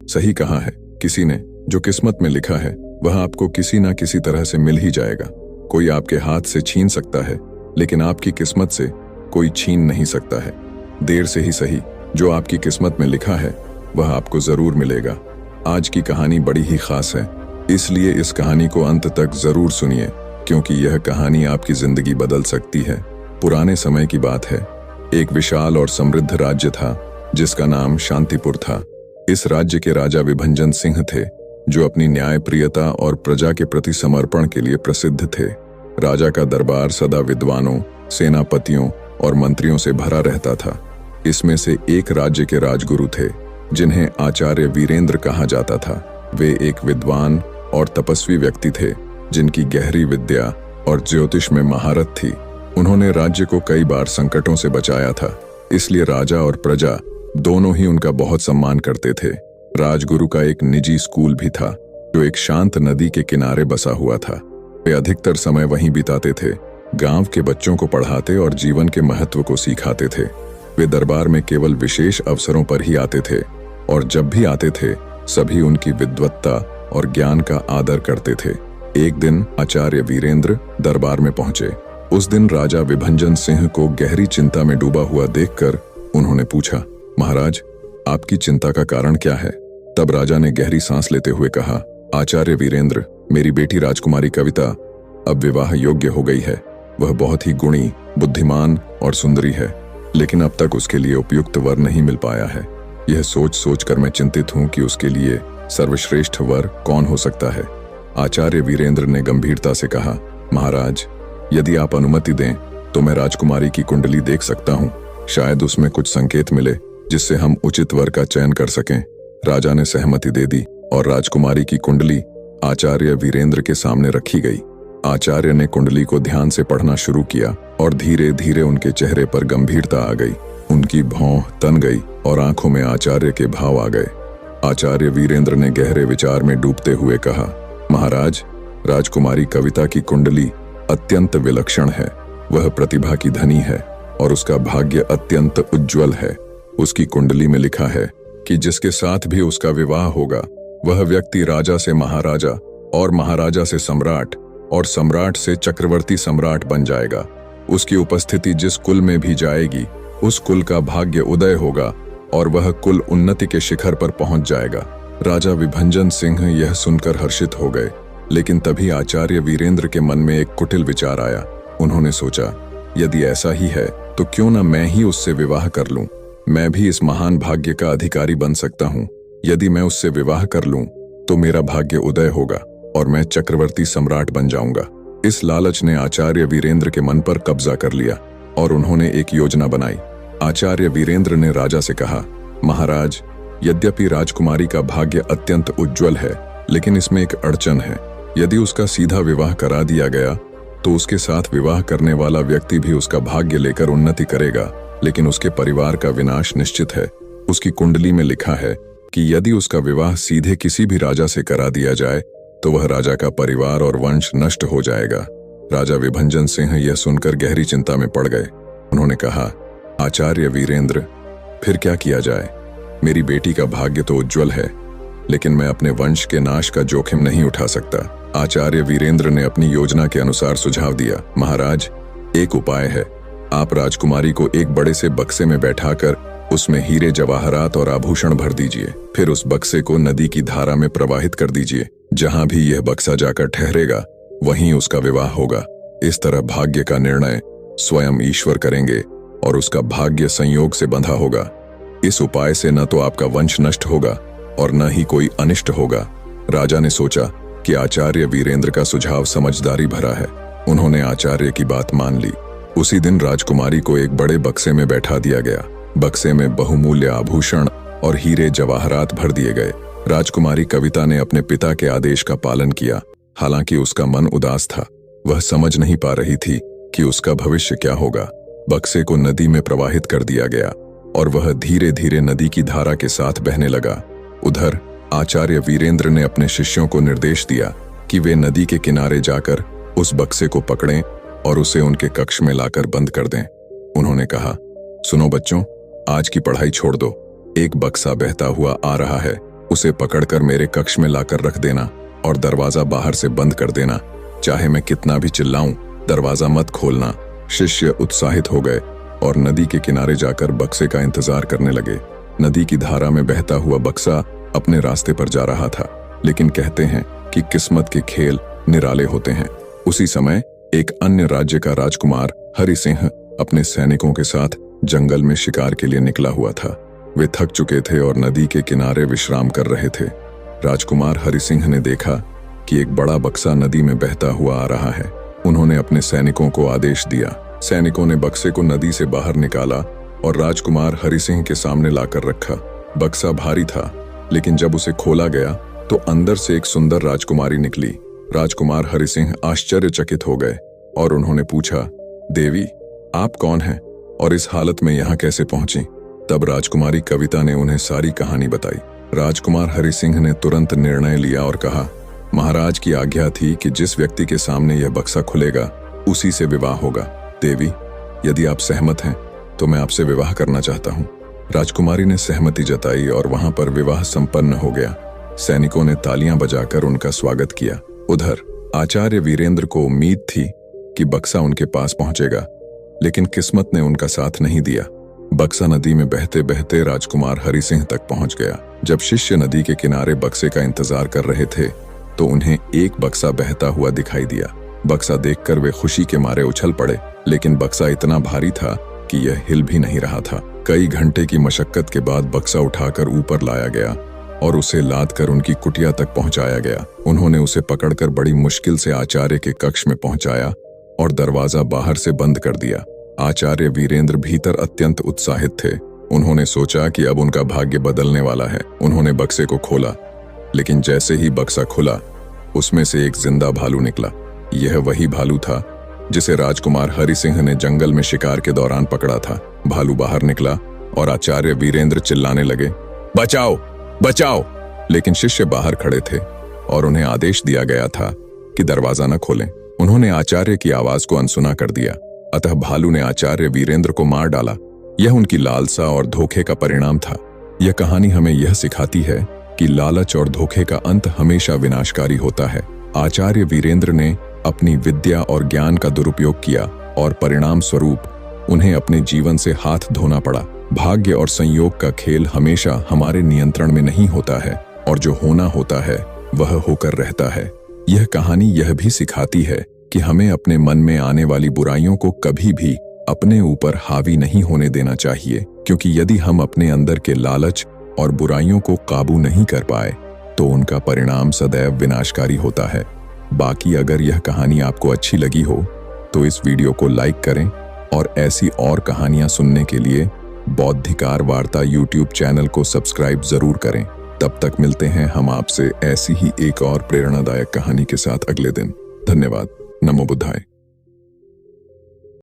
सही कहा है किसी ने, जो किस्मत में लिखा है वह आपको किसी ना किसी तरह से मिल ही जाएगा। कोई आपके हाथ से छीन सकता है, लेकिन आपकी किस्मत से कोई छीन नहीं सकता है। देर से ही सही, जो आपकी किस्मत में लिखा है वह आपको जरूर मिलेगा। आज की कहानी बड़ी ही खास है, इसलिए इस कहानी को अंत तक जरूर सुनिए, क्योंकि यह कहानी आपकी जिंदगी बदल सकती है। पुराने समय की बात है। एक विशाल और समृद्ध राज्य था जिसका नाम शांतिपुर था। इस राज्य के राजा विभंजन सिंह थे, जो अपनी न्यायप्रियता और प्रजा के प्रति समर्पण के लिए प्रसिद्ध थे। राजा का दरबार सदा विद्वानों, सेनापतियों और मंत्रियों से भरा रहता था। इसमें से एक राज्य के राजगुरु थे जिन्हें आचार्य वीरेंद्र कहा जाता था। वे एक विद्वान और तपस्वी व्यक्ति थे जिनकी गहरी विद्या और ज्योतिष में महारत थी। उन्होंने राज्य को कई बार संकटों से बचाया था, इसलिए राजा और प्रजा दोनों ही उनका बहुत सम्मान करते थे। राजगुरु का एक निजी स्कूल भी था जो एक शांत नदी के किनारे बसा हुआ था। वे अधिकतर समय वहीं बिताते थे, गांव के बच्चों को पढ़ाते और जीवन के महत्व को सिखाते थे। वे दरबार में केवल विशेष अवसरों पर ही आते थे, और जब भी आते थे सभी उनकी विद्वत्ता और ज्ञान का आदर करते थे। एक दिन आचार्य वीरेंद्र दरबार में पहुंचे। उस दिन राजा विभंजन सिंह को गहरी चिंता में डूबा हुआ देखकर उन्होंने पूछा, महाराज, आपकी चिंता का कारण क्या है? तब राजा ने गहरी सांस लेते हुए कहा, आचार्य वीरेंद्र, मेरी बेटी राजकुमारी कविता अब विवाह योग्य हो गई है। वह बहुत ही गुणी, बुद्धिमान और सुंदरी है, लेकिन अब तक उसके लिए उपयुक्त वर नहीं मिल पाया है। यह सोच सोच कर मैं चिंतित हूं कि उसके लिए सर्वश्रेष्ठ वर कौन हो सकता है। आचार्य वीरेंद्र ने गंभीरता से कहा, महाराज, यदि आप अनुमति दें तो मैं राजकुमारी की कुंडली देख सकता हूं। शायद उसमें कुछ संकेत मिले जिससे हम उचित वर का चयन कर सकें। राजा ने सहमति दे दी और राजकुमारी की कुंडली आचार्य वीरेंद्र के सामने रखी गई। आचार्य ने कुंडली को ध्यान से पढ़ना शुरू किया और धीरे धीरे उनके चेहरे पर गंभीरता आ गई। उनकी भौं तन गई और आंखों में आचार्य के भाव आ गए। आचार्य वीरेंद्र ने गहरे विचार में डूबते हुए कहा, महाराज, राजकुमारी कविता की कुंडली अत्यंत विलक्षण है। वह प्रतिभा की धनी है और उसका भाग्य अत्यंत उज्जवल है। उसकी कुंडली में लिखा है कि जिसके साथ भी उसका विवाह होगा वह व्यक्ति राजा से महाराजा और महाराजा से सम्राट और सम्राट से चक्रवर्ती सम्राट बन जाएगा। उसकी उपस्थिति जिस कुल में भी जाएगी उस कुल का भाग्य उदय होगा और वह कुल उन्नति के शिखर पर पहुंच जाएगा। राजा विभंजन सिंह यह सुनकर हर्षित हो गए, लेकिन तभी आचार्य वीरेंद्र के मन में एक कुटिल विचार आया। उन्होंने सोचा, यदि ऐसा ही है तो क्यों न मैं ही उससे विवाह कर लूं। मैं भी इस महान भाग्य का अधिकारी बन सकता हूं। यदि मैं उससे विवाह कर लूं तो मेरा भाग्य उदय होगा और मैं चक्रवर्ती सम्राट बन जाऊंगा। इस लालच ने आचार्य वीरेंद्र के मन पर कब्जा कर लिया और उन्होंने एक योजना बनाई। आचार्य वीरेंद्र ने राजा से कहा, महाराज, यद्यपि राजकुमारी का भाग्य अत्यंत उज्जवल है, लेकिन इसमें एक अड़चन है। यदि उसका सीधा विवाह करा दिया गया तो उसके साथ विवाह करने वाला व्यक्ति भी उसका भाग्य लेकर उन्नति करेगा, लेकिन उसके परिवार का विनाश निश्चित है। उसकी कुंडली में लिखा है कि यदि उसका विवाह सीधे किसी भी राजा से करा दिया जाए तो वह राजा का परिवार और वंश नष्ट हो जाएगा। राजा विभंजन सिंह यह सुनकर गहरी चिंता में पड़ गए। उन्होंने कहा, आचार्य वीरेंद्र, फिर क्या किया जाए? मेरी बेटी का भाग्य तो उज्जवल है, लेकिन मैं अपने वंश के नाश का जोखिम नहीं उठा सकता। आचार्य वीरेंद्र ने अपनी योजना के अनुसार सुझाव दिया, महाराज, एक उपाय है। आप राजकुमारी को एक बड़े से बक्से में बैठाकर उसमें हीरे जवाहरात और आभूषण भर दीजिए। फिर उस बक्से को नदी की धारा में प्रवाहित कर दीजिए। जहां भी यह बक्सा जाकर ठहरेगा वहीं उसका विवाह होगा। इस तरह भाग्य का निर्णय स्वयं ईश्वर करेंगे और उसका भाग्य संयोग से बंधा होगा। इस उपाय से न तो आपका वंश नष्ट होगा और न ही कोई अनिष्ट होगा। राजा ने सोचा कि आचार्य वीरेंद्र का सुझाव समझदारी भरा है। उन्होंने आचार्य की बात मान ली। उसी दिन राजकुमारी को एक बड़े बक्से में बैठा दिया गया। बक्से में बहुमूल्य आभूषण और हीरे जवाहरात भर दिए गए। राजकुमारी कविता ने अपने पिता के आदेश का पालन किया। हालांकि उसका मन उदास था। वह समझ नहीं पा रही थी कि उसका भविष्य क्या होगा। बक्से को नदी में प्रवाहित कर दिया गया और वह धीरे धीरे नदी की धारा के साथ बहने लगा। उधर आचार्य वीरेंद्र ने अपने शिष्यों को निर्देश दिया कि वे नदी के किनारे जाकर उस बक्से को पकड़ें और उसे उनके कक्ष में लाकर बंद कर दें। उन्होंने कहा, सुनो बच्चों, आज की पढ़ाई छोड़ दो। एक बक्सा बहता हुआ आ रहा है। उसे पकड़कर मेरे कक्ष में लाकर रख देना और दरवाजा बाहर से बंद कर देना। चाहे मैं कितना भी चिल्लाऊं, दरवाजा मत खोलना। शिष्य उत्साहित हो गए और नदी के किनारे जाकर बक्से का इंतजार करने लगे। नदी की धारा में बहता हुआ बक्सा अपने रास्ते पर जा रहा था, लेकिन कहते हैं कि किस्मत के खेल निराले होते हैं। उसी समय एक अन्य राज्य का राजकुमार हरि सिंह अपने सैनिकों के साथ जंगल में शिकार के लिए निकला हुआ था। वे थक चुके थे और नदी के किनारे विश्राम कर रहे थे। राजकुमार हरि सिंह ने देखा कि एक बड़ा बक्सा नदी में बहता हुआ आ रहा है। उन्होंने अपने सैनिकों को आदेश दिया। सैनिकों ने बक्से को नदी से बाहर निकाला और राजकुमार हरि सिंह के सामने लाकर रखा। बक्सा भारी था, लेकिन जब उसे खोला गया तो अंदर से एक सुंदर राजकुमारी निकली। राजकुमार हरि सिंह आश्चर्यचकित हो गए और उन्होंने पूछा, देवी, आप कौन हैं और इस हालत में यहाँ कैसे पहुंची? तब राजकुमारी कविता ने उन्हें सारी कहानी बताई। राजकुमार हरि सिंह ने तुरंत निर्णय लिया और कहा, महाराज की आज्ञा थी कि जिस व्यक्ति के सामने यह बक्सा खुलेगा उसी से विवाह होगा। देवी, यदि आप सहमत हैं तो मैं आपसे विवाह करना चाहता हूँ। राजकुमारी ने सहमति जताई और वहां पर विवाह संपन्न हो गया। सैनिकों ने तालियां बजाकर उनका स्वागत किया। उधर आचार्य वीरेंद्र को उम्मीद थी कि बक्सा उनके पास पहुंचेगा, लेकिन किस्मत ने उनका साथ नहीं दिया। बक्सा नदी में बहते बहते राजकुमार हरि सिंह तक पहुंच गया। जब शिष्य नदी के किनारे बक्से का इंतजार कर रहे थे तो उन्हें एक बक्सा बहता हुआ दिखाई दिया। बक्सा देखकर वे खुशी के मारे उछल पड़े, लेकिन बक्सा इतना भारी था कि यह हिल भी नहीं रहा था। कई घंटे की मशक्कत के बाद बक्सा उठाकर ऊपर लाया गया और उसे लादकर उनकी कुटिया तक पहुंचाया गया। उन्होंने उसे पकड़कर बड़ी मुश्किल से आचार्य के कक्ष में पहुंचाया और दरवाजा बाहर से बंद कर दिया। आचार्य वीरेंद्र भीतर अत्यंत उत्साहित थे। उन्होंने सोचा कि अब उनका भाग्य बदलने वाला है। उन्होंने बक्से को खोला, लेकिन जैसे ही बक्सा खुला उसमें से एक जिंदा भालू निकला। यह वही भालू था जिसे राजकुमार हरि सिंह ने जंगल में शिकार के दौरान पकड़ा था। भालू बाहर निकला और आचार्य वीरेंद्र चिल्लाने लगे, बचाओ बचाओ! लेकिन शिष्य बाहर खड़े थे और उन्हें आदेश दिया गया था कि दरवाजा न खोलें। उन्होंने आचार्य की आवाज को अनसुना कर दिया, अतः भालू ने आचार्य वीरेंद्र को मार डाला। यह उनकी लालसा और धोखे का परिणाम था। यह कहानी हमें यह सिखाती है कि लालच और धोखे का अंत हमेशा विनाशकारी होता है। आचार्य वीरेंद्र ने अपनी विद्या और ज्ञान का दुरुपयोग किया और परिणाम स्वरूप उन्हें अपने जीवन से हाथ धोना पड़ा। भाग्य और संयोग का खेल हमेशा हमारे नियंत्रण में नहीं होता है और जो होना होता है वह होकर रहता है। यह कहानी यह भी सिखाती है कि हमें अपने मन में आने वाली बुराइयों को कभी भी अपने ऊपर हावी नहीं होने देना चाहिए, क्योंकि यदि हम अपने अंदर के लालच और बुराइयों को काबू नहीं कर पाए तो उनका परिणाम सदैव विनाशकारी होता है। बाकी अगर यह कहानी आपको अच्छी लगी हो तो इस वीडियो को लाइक करें और ऐसी और कहानियां सुनने के लिए बौद्धिकार वार्ता यूट्यूब चैनल को सब्सक्राइब जरूर करें। तब तक मिलते हैं हम आपसे ऐसी ही एक और प्रेरणादायक कहानी के साथ अगले दिन। धन्यवाद। नमो बुद्धाय।